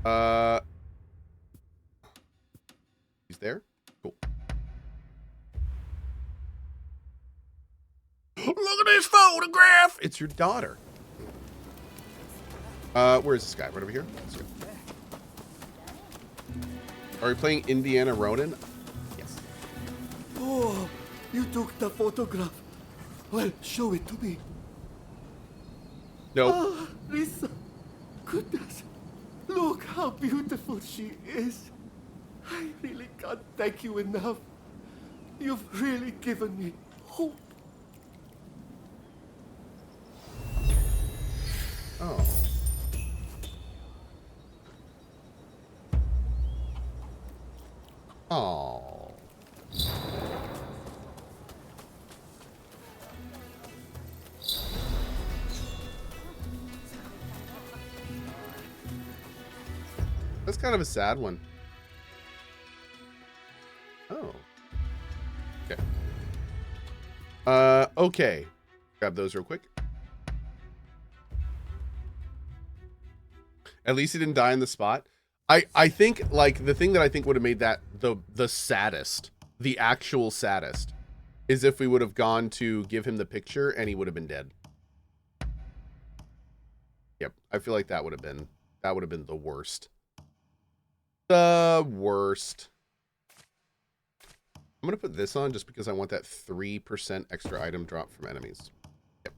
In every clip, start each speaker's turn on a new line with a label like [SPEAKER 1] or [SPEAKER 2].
[SPEAKER 1] Uh, he's there? Cool. Look at this photograph! It's your daughter. Where is this guy? Right over here? Let's go. Are we playing Indiana Ronin? Yes.
[SPEAKER 2] Oh, you took the photograph. Well, show it to me.
[SPEAKER 1] Nope.
[SPEAKER 2] Ah, Lisa. Goodness. Look how beautiful she is. I really can't thank you enough. You've really given me hope.
[SPEAKER 1] Oh. Oh. That's kind of a sad one. Oh. Okay. Okay. Grab those real quick. At least he didn't die in the spot. I think, like, the thing that I think would have made that the saddest, the actual saddest, is if we would have gone to give him the picture and he would have been dead. Yep. I feel like that would have been the worst. The worst. I'm going to put this on just because I want that 3% extra item drop from enemies. Yep.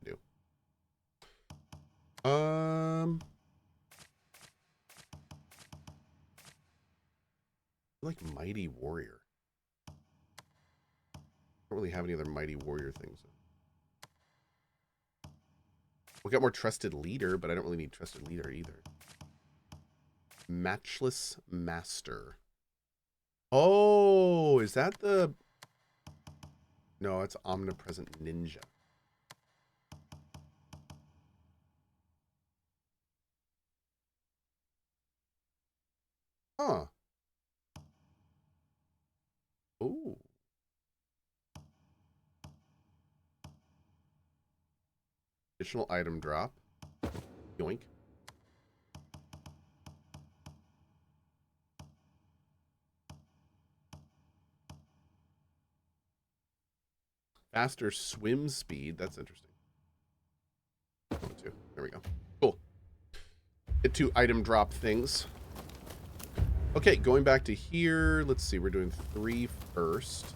[SPEAKER 1] I do. Like Mighty Warrior. I don't really have any other Mighty Warrior things. We got more Trusted Leader, but I don't really need Trusted Leader either. Matchless Master. Oh, is that the... No, it's Omnipresent Ninja. Huh. Ooh. Additional item drop. Yoink. Faster swim speed. That's interesting. There we go. Cool. Get 2 item drop things. Okay, going back to here. Let's see. We're doing 3 first.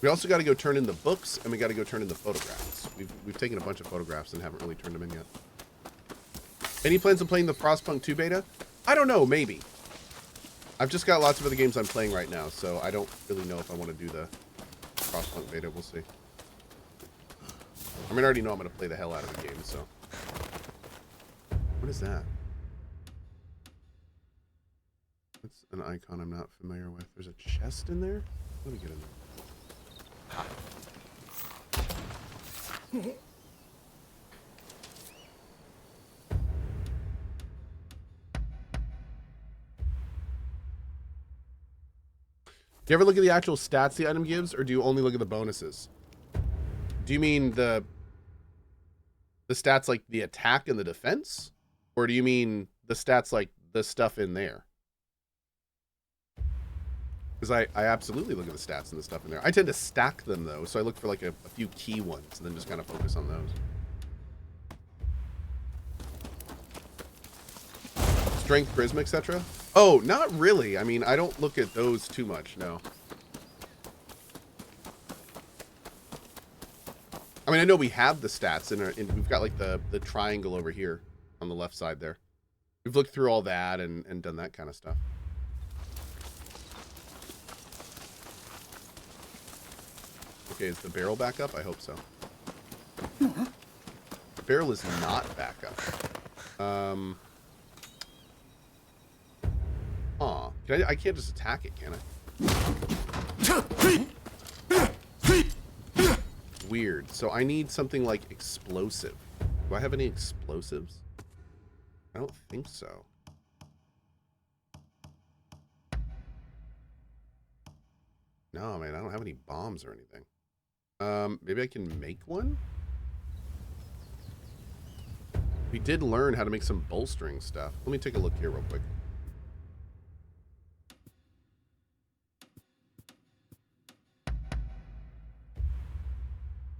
[SPEAKER 1] We also got to go turn in the books, and we got to go turn in the photographs. We've taken a bunch of photographs and haven't really turned them in yet. Any plans on playing the Frostpunk 2 beta? I don't know. Maybe. I've just got lots of other games I'm playing right now, so I don't really know if I want to do the Frostpunk beta. We'll see. I mean, I already know I'm going to play the hell out of the game, so. What is that? That's an icon I'm not familiar with. There's a chest in there? Let me get in there. Ha. Do you ever look at the actual stats the item gives, or do you only look at the bonuses? Do you mean the stats like the attack and the defense? Or do you mean the stats like the stuff in there? Because I absolutely look at the stats and the stuff in there. I tend to stack them, though, so I look for like a few key ones and then just kind of focus on those. Strength, charisma, etc. Oh, not really. I mean, I don't look at those too much, no. I mean, I know we have the stats, and we've got like the triangle over here on the left side there. We've looked through all that and done that kind of stuff. Okay, is the barrel back up? I hope so. The barrel is not back up. Aw. I can't just attack it, can I? Weird. So I need something like explosive. Do I have any explosives? I don't think so. No, man, I don't have any bombs or anything. Maybe I can make one? We did learn how to make some bolstering stuff. Let me take a look here real quick.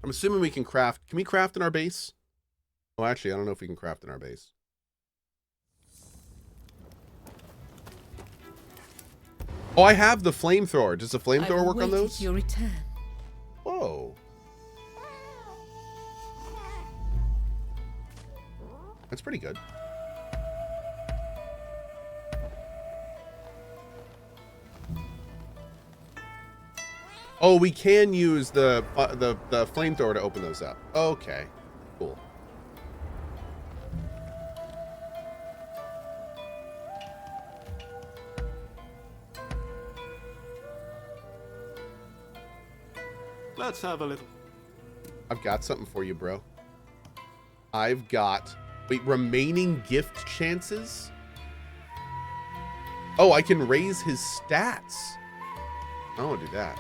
[SPEAKER 1] I'm assuming we can craft. Can we craft in our base? Oh, actually, I don't know if we can craft in our base. Oh, I have the flamethrower. Does the flamethrower work on those?
[SPEAKER 3] Your return.
[SPEAKER 1] Whoa. That's pretty good. Oh, we can use the flamethrower to open those up. Okay, cool.
[SPEAKER 2] Let's have a little.
[SPEAKER 1] I've got something for you, bro. I've got... Wait, remaining gift chances? Oh, I can raise his stats. I want to do that.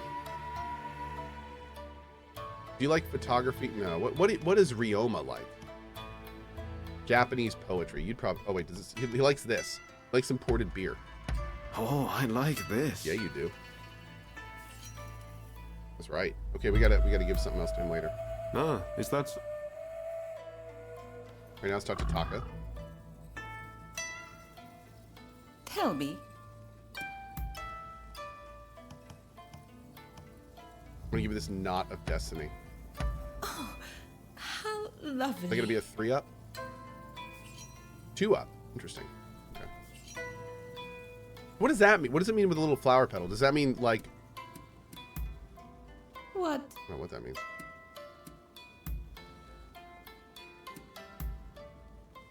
[SPEAKER 1] Do you like photography? No. What is Ryoma like? Japanese poetry. You'd probably... Oh, wait. Does this, he likes this. He likes imported beer.
[SPEAKER 2] Oh, I like this.
[SPEAKER 1] Yeah, you do. That's right. Okay, we gotta give something else to him later.
[SPEAKER 2] Ah, is that...
[SPEAKER 1] Right now, let's talk to Taka.
[SPEAKER 3] Tell me.
[SPEAKER 1] I'm gonna give you this Knot of Destiny.
[SPEAKER 3] Oh, how lovely.
[SPEAKER 1] Is that gonna be a 3-up? 2-up. Interesting. Okay. What does that mean? What does it mean with a little flower petal? Does that mean like...
[SPEAKER 3] What?
[SPEAKER 1] I don't know what that means.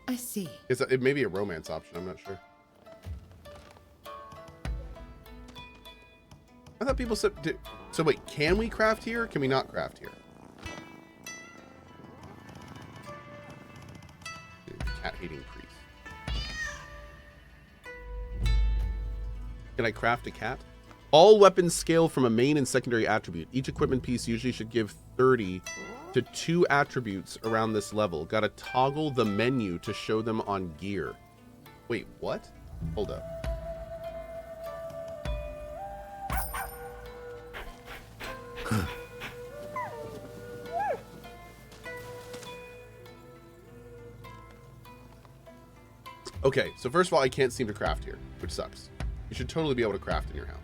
[SPEAKER 3] I see.
[SPEAKER 1] It may be a romance option. I'm not sure. I thought people said... So wait, can we craft here? Or can we not craft here? Cat-hating priest. Can I craft a cat? All weapons scale from a main and secondary attribute. Each equipment piece usually should give 30 to 2 attributes around this level. Gotta toggle the menu to show them on gear. Wait, what? Hold up. Okay, so first of all, I can't seem to craft here, which sucks. You should totally be able to craft in your house.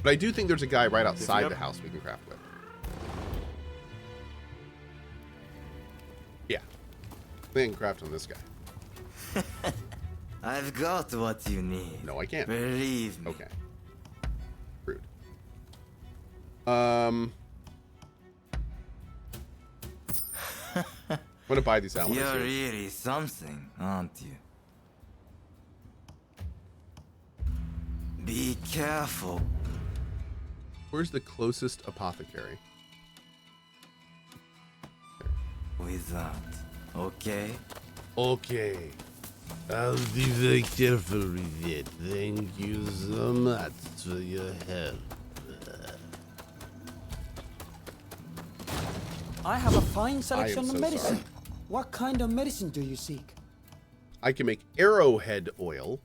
[SPEAKER 1] But I do think there's a guy right outside the house we can craft with. Yeah. I think I can craft on this guy.
[SPEAKER 4] I've got what you need.
[SPEAKER 1] No, I can't.
[SPEAKER 4] Believe me.
[SPEAKER 1] Okay. Rude. I'm gonna buy these out.
[SPEAKER 4] You're really something, aren't you? Be careful.
[SPEAKER 1] Where's the closest apothecary?
[SPEAKER 4] With that, okay?
[SPEAKER 1] Okay. I'll be very careful with it. Thank you so much for your help.
[SPEAKER 5] I have a fine selection
[SPEAKER 1] so
[SPEAKER 5] of medicine.
[SPEAKER 1] sorry.
[SPEAKER 5] What kind of medicine do you seek?
[SPEAKER 1] I can make arrowhead oil.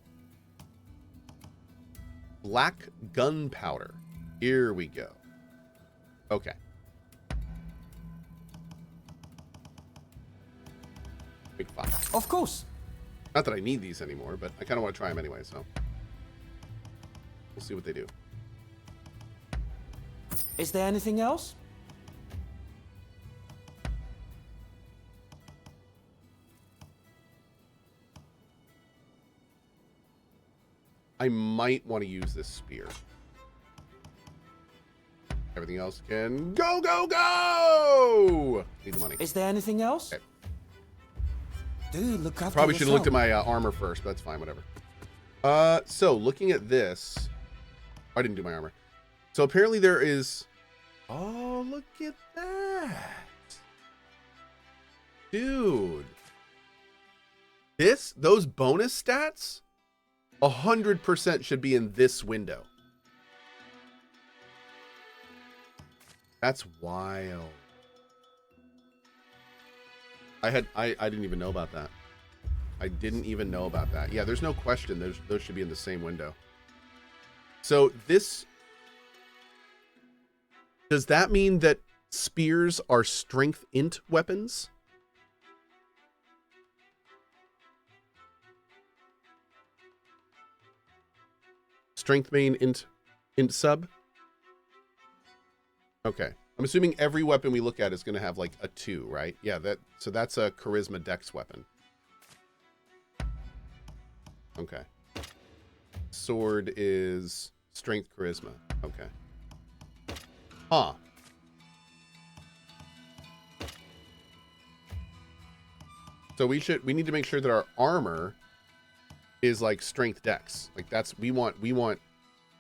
[SPEAKER 1] Black gunpowder. Here we go. Okay. Big 5.
[SPEAKER 5] Of course.
[SPEAKER 1] Not that I need these anymore, but I kind of want to try them anyway, so. We'll see what they do.
[SPEAKER 5] Is there anything else?
[SPEAKER 1] I might want to use this spear. Everything else can go, go, go! Need the money.
[SPEAKER 5] Is there anything else?
[SPEAKER 1] Okay.
[SPEAKER 5] Dude, look after
[SPEAKER 1] Probably should have looked at
[SPEAKER 5] yourself.
[SPEAKER 1] my armor first, but that's fine, whatever. So looking at this, I didn't do my armor. So apparently there is. Oh, look at that, dude! Those bonus stats, 100% should be in this window. That's wild. I didn't even know about that. I didn't even know about that. Yeah, there's no question. Those should be in the same window. So this... Does that mean that spears are strength int weapons? Strength main int sub? Okay. I'm assuming every weapon we look at is going to have like a 2, right? Yeah, so that's a charisma dex weapon. Okay. Sword is strength charisma. Okay. Huh. So we need to make sure that our armor is like strength dex. Like that's we want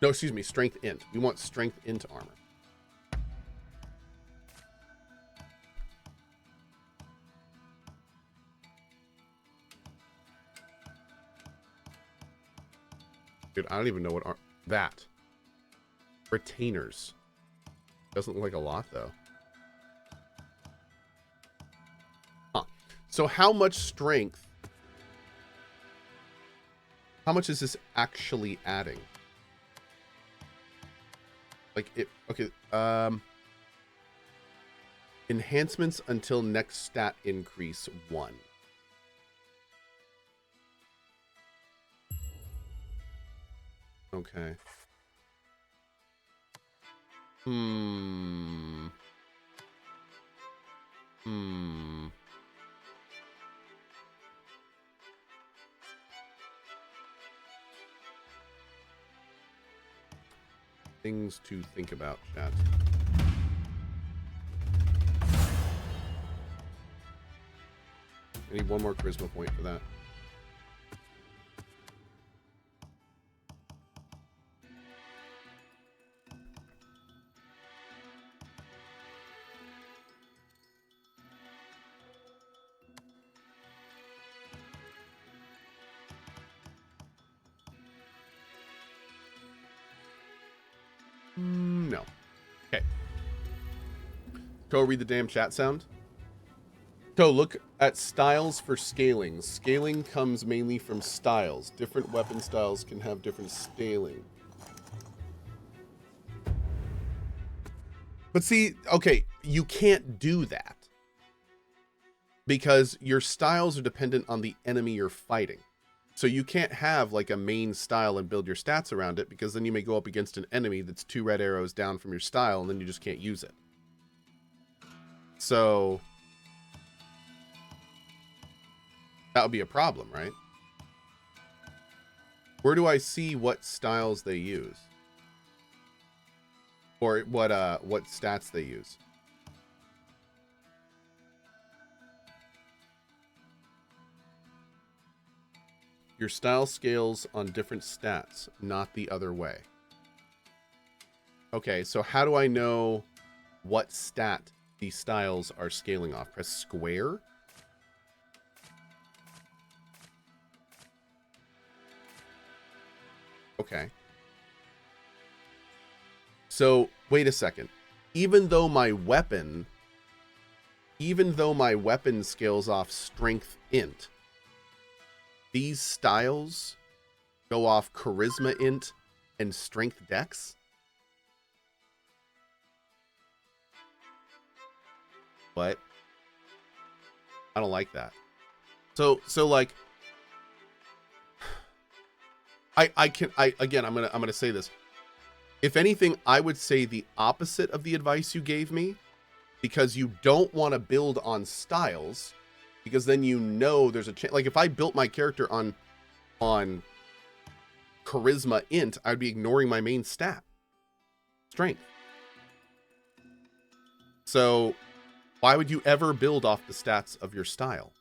[SPEAKER 1] no, excuse me, strength int. We want strength int armor. Dude, I don't even know what that. Retainers. Doesn't look like a lot though. Huh. So how much strength? How much is this actually adding? Like it, okay. Enhancements until next stat increase 1. Okay. Things to think about, chat. I need one more charisma point for that. No. Okay. Cohh, read the damn chat sound. Cohh, look at styles for scaling. Scaling comes mainly from styles. Different weapon styles can have different scaling. But see, okay, you can't do that. Because your styles are dependent on the enemy you're fighting. So you can't have like a main style and build your stats around it, because then you may go up against an enemy that's 2 red arrows down from your style, and then you just can't use it. So that would be a problem, right? Where do I see what styles they use? Or what stats they use? Your style scales on different stats, not the other way. Okay, so how do I know what stat these styles are scaling off? Press square? Okay. So, wait a second. Even though my weapon scales off strength int, these styles go off charisma int and strength dex? What? I don't like that. So like again, I'm gonna say this. If anything, I would say the opposite of the advice you gave me, because you don't want to build on styles, because then you know there's a chance. Like if I built my character on charisma int, I'd be ignoring my main stat, strength. So why would you ever build off the stats of your style?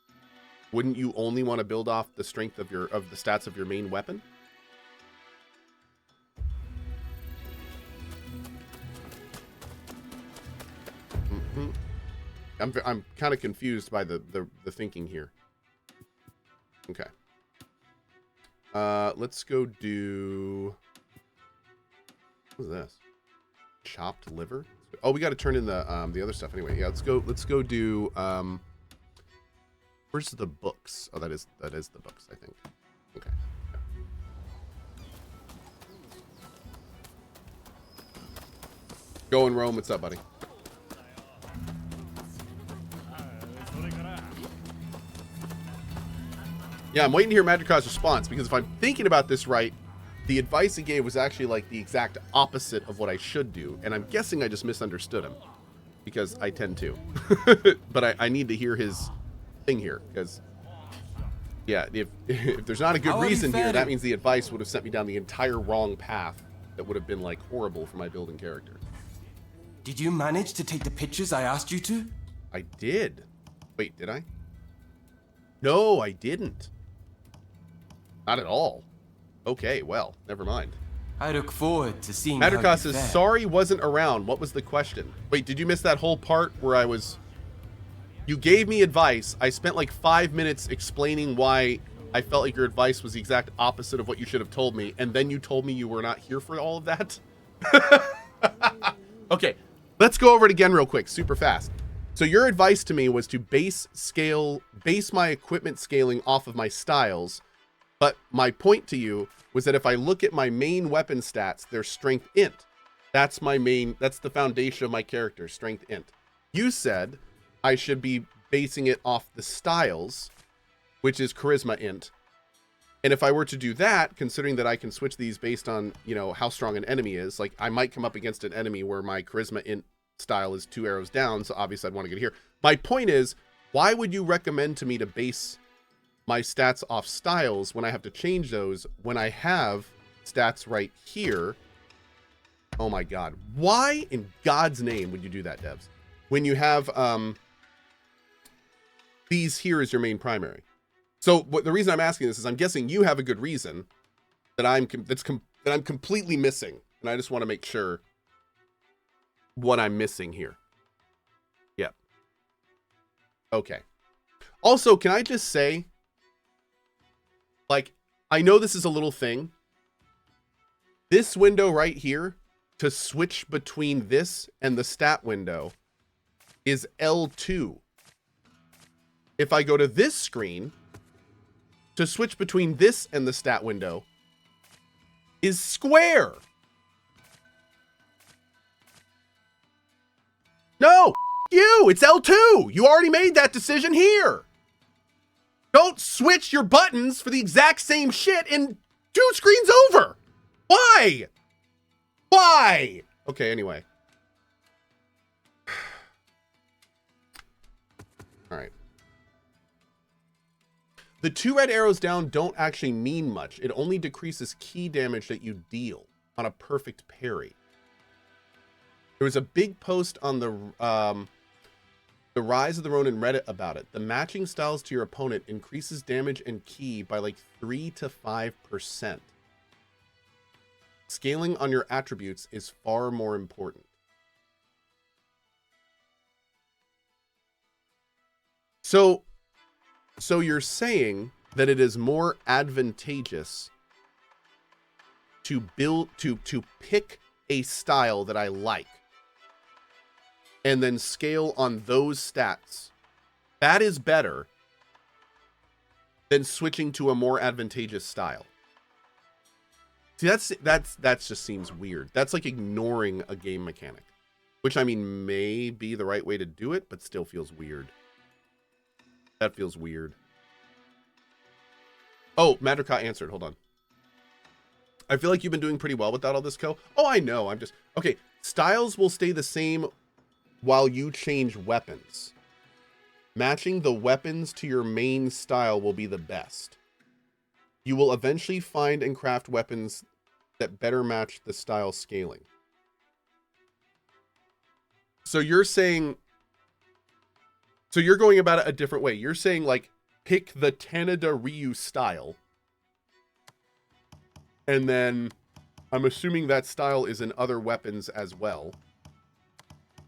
[SPEAKER 1] Wouldn't you only want to build off the strength of the stats of your main weapon? I'm kind of confused by the thinking here. Okay. Let's go do... What is this? Chopped liver? Oh, we got to turn in the other stuff anyway. Yeah, let's go do Where's the books? Oh, that is the books, I think. Okay. Going Rome, what's up, buddy? Yeah, I'm waiting to hear Madricaw's response, because if I'm thinking about this right, the advice he gave was actually like the exact opposite of what I should do, and I'm guessing I just misunderstood him, because I tend to. But I need to hear his thing here, because yeah, if there's not a good reason here, that means the advice would have sent me down the entire wrong path that would have been like horrible for my building character.
[SPEAKER 6] Did you manage to take the pictures I asked you to?
[SPEAKER 1] I did. Wait, did I? No, I didn't. Not at all. Okay, well, never mind.
[SPEAKER 6] I look forward to seeing how
[SPEAKER 1] Madricaw
[SPEAKER 6] you
[SPEAKER 1] says,
[SPEAKER 6] fare.
[SPEAKER 1] sorry wasn't around. What was the question? Wait, did you miss that whole part where I was... You gave me advice. I spent like 5 minutes explaining why I felt like your advice was the exact opposite of what you should have told me, and then you told me you were not here for all of that? Okay, let's go over it again real quick, super fast. So your advice to me was to base my equipment scaling off of my styles, but my point to you was that if I look at my main weapon stats, they're strength int. That's the foundation of my character, strength int. You said I should be basing it off the styles, which is charisma int. And if I were to do that, considering that I can switch these based on, you know, how strong an enemy is, like I might come up against an enemy where my charisma int style is 2 arrows down, so obviously I'd want to get here. My point is, why would you recommend to me to base my stats off styles when I have to change those when I have stats right here? Oh my god. Why in God's name would you do that, devs? When you have these here as your main primary. So the reason I'm asking this is I'm guessing you have a good reason that I'm completely missing, and I just want to make sure what I'm missing here. Yep. Okay. Also, can I just say, like, I know this is a little thing. This window right here, to switch between this and the stat window, is L2. If I go to this screen, to switch between this and the stat window, is square. No, you, it's L2. You already made that decision here. Don't switch your buttons for the exact same shit in 2 screens over. Why? Why? Okay, anyway. All right. The 2 red arrows down don't actually mean much. It only decreases key damage that you deal on a perfect parry. There was a big post on the Rise of the Ronin Reddit about it. The matching styles to your opponent increases damage and key by like 3 to 5%. Scaling on your attributes is far more important. So you're saying that it is more advantageous to pick a style that I like and then scale on those stats. That is better than switching to a more advantageous style. See, that just seems weird. That's like ignoring a game mechanic, which I mean may be the right way to do it, but still feels weird. That feels weird. Oh, Madricaw answered. Hold on. I feel like you've been doing pretty well without all this, Cohh. Oh, I know. I'm just... Okay, styles will stay the same while you change weapons. Matching the weapons to your main style will be the best. You will eventually find and craft weapons that better match the style scaling. So you're saying... So you're going about it a different way. You're saying, like, pick the Tanada Ryu style. And then I'm assuming that style is in other weapons as well.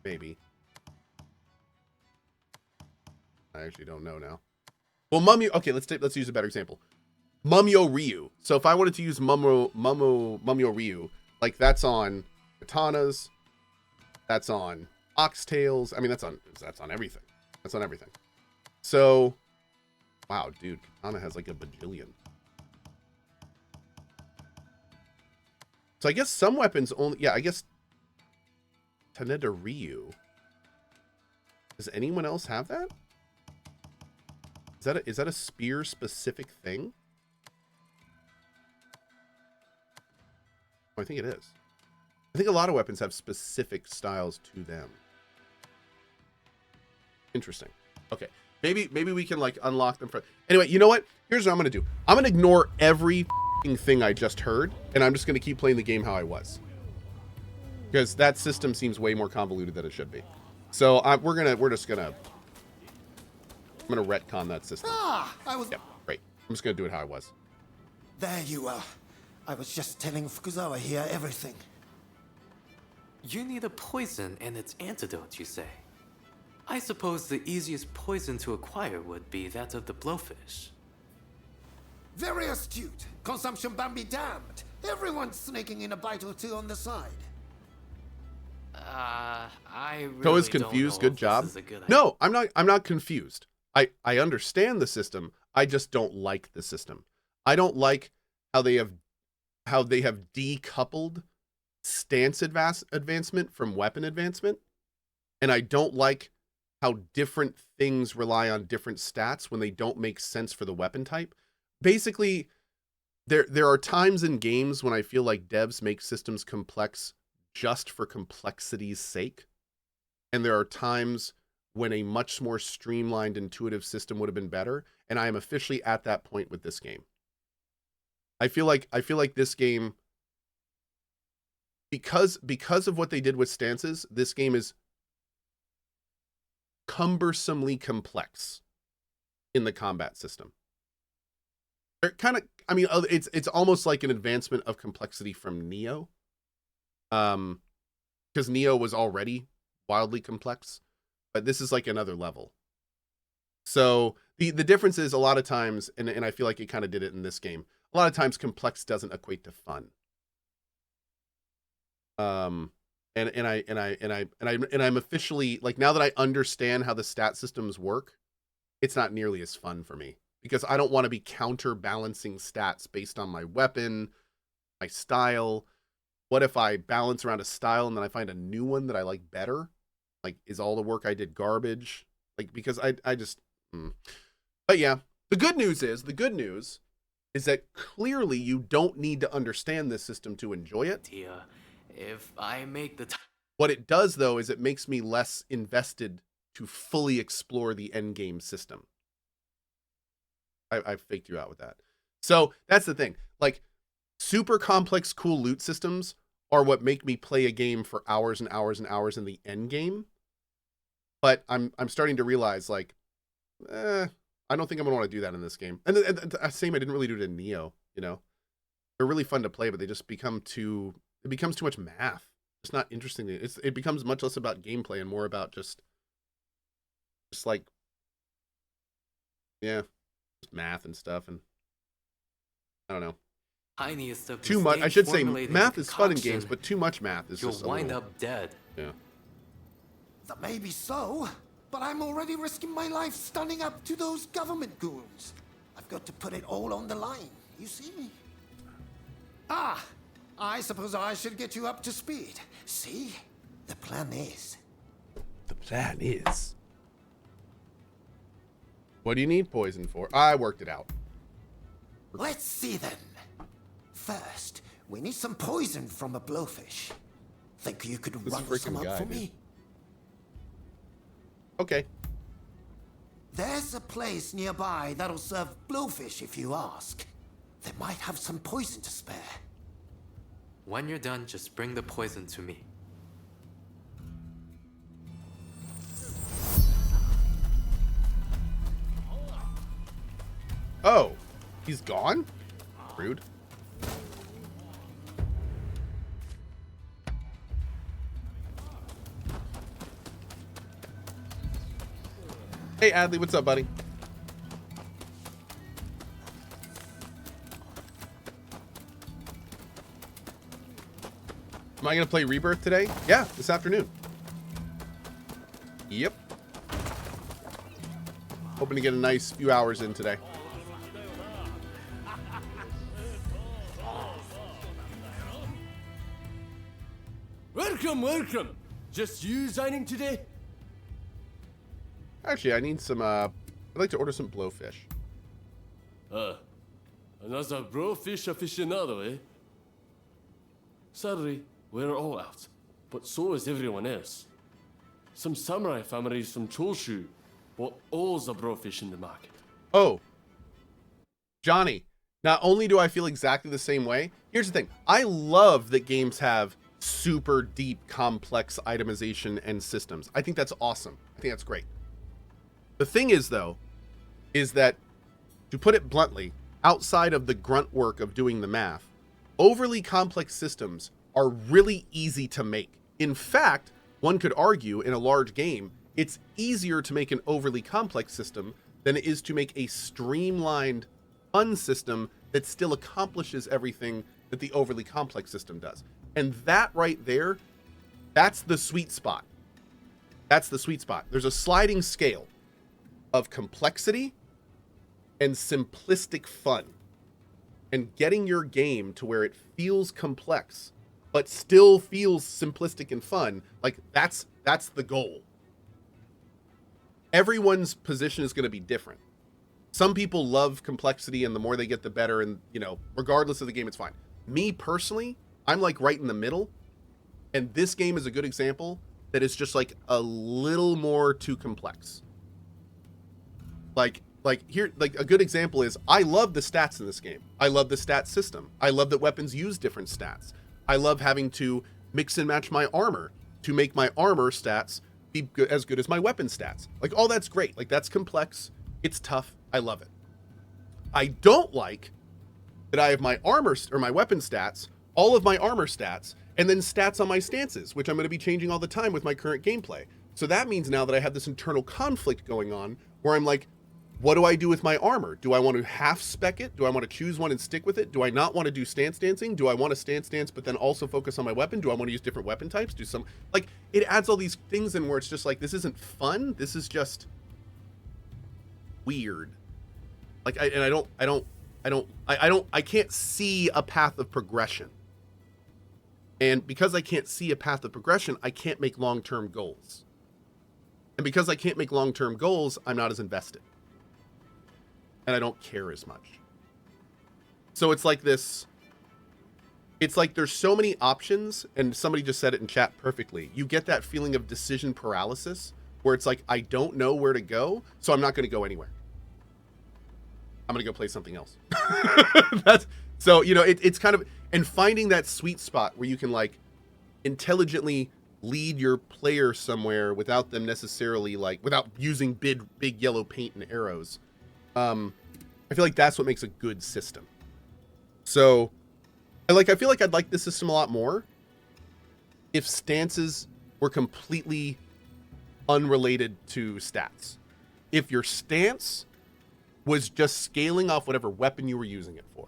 [SPEAKER 1] Maybe. I actually don't know now. Well, okay, let's use a better example. Mumyo Ryu. So if I wanted to use Mumyo Ryu, like that's on katanas, that's on oxtails. I mean, that's on everything. That's on everything. So Wow, dude, katana has like a bajillion. So I guess some weapons only, yeah, I guess Taneda Ryu. Does anyone else have that? Is that a spear specific thing? Oh, I think it is. I think a lot of weapons have specific styles to them. Interesting. Okay. Maybe we can like unlock them for anyway, you know what? Here's what I'm gonna do. I'm gonna ignore every thing I just heard, and I'm just gonna keep playing the game how I was. Because that system seems way more convoluted than it should be. So I'm gonna retcon that system.
[SPEAKER 2] I was...
[SPEAKER 1] Yep, great. I'm just gonna do it how I was.
[SPEAKER 2] There you are. I was just telling Fukuzawa here everything.
[SPEAKER 7] You need a poison and its antidote, you say? I suppose the easiest poison to acquire would be that of the blowfish.
[SPEAKER 2] Very astute. Consumption ban be damned. Everyone's snaking in a bite or two on the side.
[SPEAKER 7] I really
[SPEAKER 1] Cohh is
[SPEAKER 7] don't
[SPEAKER 1] confused.
[SPEAKER 7] know
[SPEAKER 1] Good
[SPEAKER 7] if
[SPEAKER 1] job.
[SPEAKER 7] this is a good idea.
[SPEAKER 1] No, I'm not confused. I understand the system. I just don't like the system. I don't like how they have decoupled stance advancement from weapon advancement. And I don't like how different things rely on different stats when they don't make sense for the weapon type. Basically, there are times in games when I feel like devs make systems complex just for complexity's sake. And there are times when a much more streamlined, intuitive system would have been better. And I am officially at that point with this game. I feel like this game, because of what they did with stances, this game is cumbersomely complex in the combat system. They're kind of, I mean, it's almost like an advancement of complexity from Neo. Because Neo was already wildly complex, but this is like another level. So the difference is a lot of times, and I feel like it kind of did it in this game. A lot of times complex doesn't equate to fun. And I'm officially, like, now that I understand how the stat systems work, it's not nearly as fun for me because I don't want to be counterbalancing stats based on my weapon, my style. What if I balance around a style and then I find a new one that I like better? Like, is all the work I did garbage? Like, because I just, But yeah, the good news is that clearly you don't need to understand this system to enjoy it.
[SPEAKER 7] If I make the
[SPEAKER 1] What it does, though, is it makes me less invested to fully explore the end game system. I faked you out with that. So that's the thing. Like, super complex, cool loot systems are what make me play a game for hours and hours and hours in the end game. But I'm starting to realize, like, I don't think I'm gonna want to do that in this game. And same, I didn't really do it in Neo. You know, they're really fun to play, but they just become too. It becomes too much math. It's not interesting. It becomes much less about gameplay and more about just like, yeah, just math and stuff. And I don't know.
[SPEAKER 7] tiniest of
[SPEAKER 1] Too much. I should say
[SPEAKER 7] formulating
[SPEAKER 1] math is fun in
[SPEAKER 7] concoction,
[SPEAKER 1] games, but too much math is
[SPEAKER 7] you'll
[SPEAKER 1] just a
[SPEAKER 7] wind
[SPEAKER 1] little,
[SPEAKER 7] up dead.
[SPEAKER 1] yeah.
[SPEAKER 2] That may be so, but I'm already risking my life standing up to those government goons. I've got to put it all on the line, you see? I suppose I should get you up to speed. See? The plan is...
[SPEAKER 1] What do you need poison for? I worked it out.
[SPEAKER 2] Let's see then. First, we need some poison from a blowfish. Think you could run some
[SPEAKER 1] freaking
[SPEAKER 2] up
[SPEAKER 1] guy,
[SPEAKER 2] for
[SPEAKER 1] dude.
[SPEAKER 2] me?
[SPEAKER 1] Okay.
[SPEAKER 2] There's a place nearby that'll serve blowfish if you ask. They might have some poison to spare.
[SPEAKER 7] When you're done, just bring the poison to me.
[SPEAKER 1] Oh, he's gone? Rude. Hey, Adley, what's up, buddy? Am I going to play Rebirth today? Yeah, this afternoon. Yep. Hoping to get a nice few hours in today.
[SPEAKER 8] Welcome, welcome. Just you signing today?
[SPEAKER 1] Actually, I need some, I'd like to order some blowfish.
[SPEAKER 8] Another blowfish aficionado, eh? Sadly, we're all out, but so is everyone else. Some samurai families from Choshu bought all the blowfish in the market.
[SPEAKER 1] Oh, Johnny, not only do I feel exactly the same way, here's the thing. I love that games have super deep, complex itemization and systems. I think that's awesome. I think that's great. The thing is, though, is that, to put it bluntly, outside of the grunt work of doing the math, overly complex systems are really easy to make. In fact, one could argue in a large game, it's easier to make an overly complex system than it is to make a streamlined, fun system that still accomplishes everything that the overly complex system does. And that right there, that's the sweet spot. That's the sweet spot. There's a sliding scale of complexity and simplistic fun. And getting your game to where it feels complex, but still feels simplistic and fun, like that's the goal. Everyone's position is going to be different. Some people love complexity, and the more they get, the better. And, you know, regardless of the game, it's fine. Me personally, I'm like right in the middle. And this game is a good example that is just like a little more too complex. Like here, like a good example is I love the stats in this game. I love the stat system. I love that weapons use different stats. I love having to mix and match my armor to make my armor stats be as good as my weapon stats. Like, all that's great. Like, that's complex. It's tough. I love it. I don't like that I have my armor or my weapon stats, all of my armor stats, and then stats on my stances, which I'm going to be changing all the time with my current gameplay. So that means now that I have this internal conflict going on where I'm like, what do I do with my armor? Do I want to half spec it? Do I want to choose one and stick with it? Do I not want to do stance dancing? Do I want to stance dance but then also focus on my weapon? Do I want to use different weapon types? Do some, like, it adds all these things in where it's just like, this isn't fun. This is just weird. Like, I can't see a path of progression. And because I can't see a path of progression, I can't make long-term goals. And because I can't make long-term goals, I'm not as invested. And I don't care as much. So it's like this, it's like there's so many options, and somebody just said it in chat perfectly. You get that feeling of decision paralysis where it's like, I don't know where to go, so I'm not going to go anywhere. I'm going to go play something else. That's so, you know, it's kind of, and finding that sweet spot where you can like intelligently lead your player somewhere without them necessarily like, without using big yellow paint and arrows. I feel like that's what makes a good system. So, I feel like I'd like this system a lot more if stances were completely unrelated to stats. If your stance was just scaling off whatever weapon you were using it for.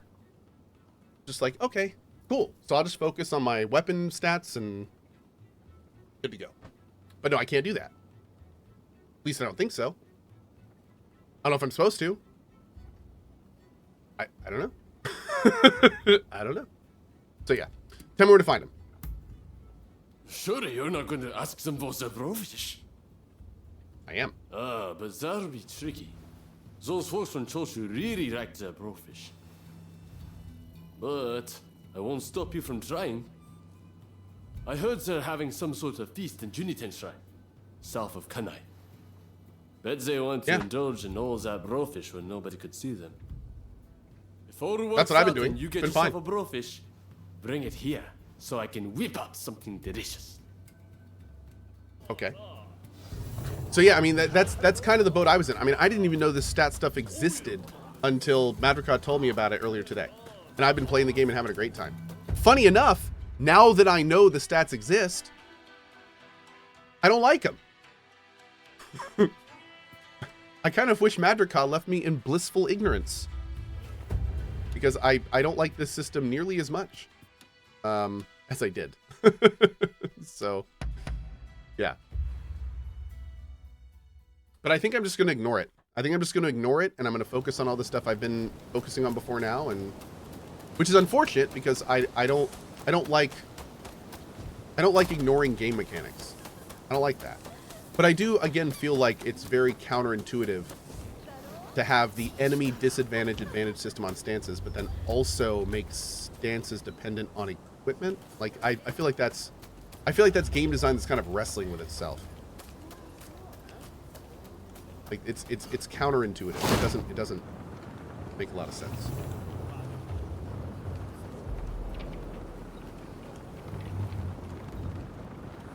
[SPEAKER 1] Just like, okay, cool. So I'll just focus on my weapon stats and good to go. But no, I can't do that. At least I don't think so. I don't know if I'm supposed to. I don't know. I don't know. So yeah, tell me where to find him.
[SPEAKER 8] Surely you're not going to ask them for the blowfish.
[SPEAKER 1] I am.
[SPEAKER 8] But that'll be tricky. Those folks from Choshu really like the blowfish. But I won't stop you from trying. I heard they're having some sort of feast in Juniten Shrine, south of Kanai. Bet they want to indulge in all that blowfish when nobody could see them. If all works
[SPEAKER 1] That's what I've been
[SPEAKER 8] out
[SPEAKER 1] doing.
[SPEAKER 8] and you get
[SPEAKER 1] Been
[SPEAKER 8] yourself
[SPEAKER 1] fine.
[SPEAKER 8] a blowfish, bring it here so I can whip out something delicious.
[SPEAKER 1] Okay. So yeah, I mean that's kind of the boat I was in. I mean, I didn't even know this stat stuff existed until Madricot told me about it earlier today. And I've been playing the game and having a great time. Funny enough, now that I know the stats exist, I don't like them. I kind of wish Madricot left me in blissful ignorance. Because I don't like this system nearly as much as I did. So, yeah. But I think I'm just going to ignore it. I think I'm just going to ignore it, and I'm going to focus on all the stuff I've been focusing on before now, and which is unfortunate because I don't like ignoring game mechanics. I don't like that. But I do again feel like it's very counterintuitive to have the enemy disadvantage advantage system on stances, but then also make stances dependent on equipment. Like I feel like that's game design that's kind of wrestling with itself. Like it's counterintuitive. It doesn't make a lot of sense.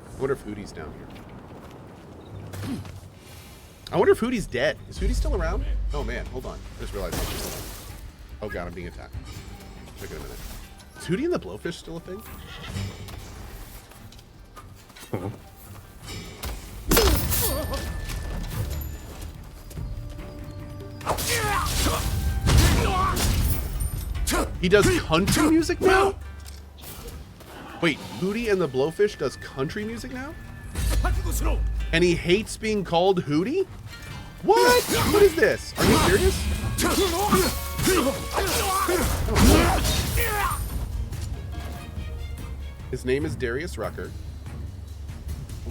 [SPEAKER 1] I wonder if Hootie's down here. I wonder if Hootie's dead. Is Hootie still around? Oh man, hold on. I just realized Hootie's still around. Oh god, I'm being attacked. Check it in a minute. Is Hootie and the Blowfish still a thing? He does country music now? Wait, Hootie and the Blowfish does country music now? And he hates being called Hootie? What? What is this? Are you serious? His name is Darius Rucker.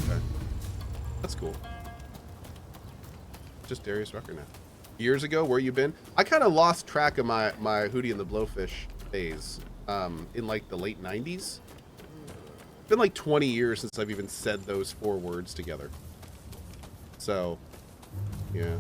[SPEAKER 1] Okay. That's cool. Just Darius Rucker now. Years ago, where you been? I kind of lost track of my Hootie and the Blowfish phase in like the late 90s. It's been like 20 years since I've even said those 4 words together. So, yeah.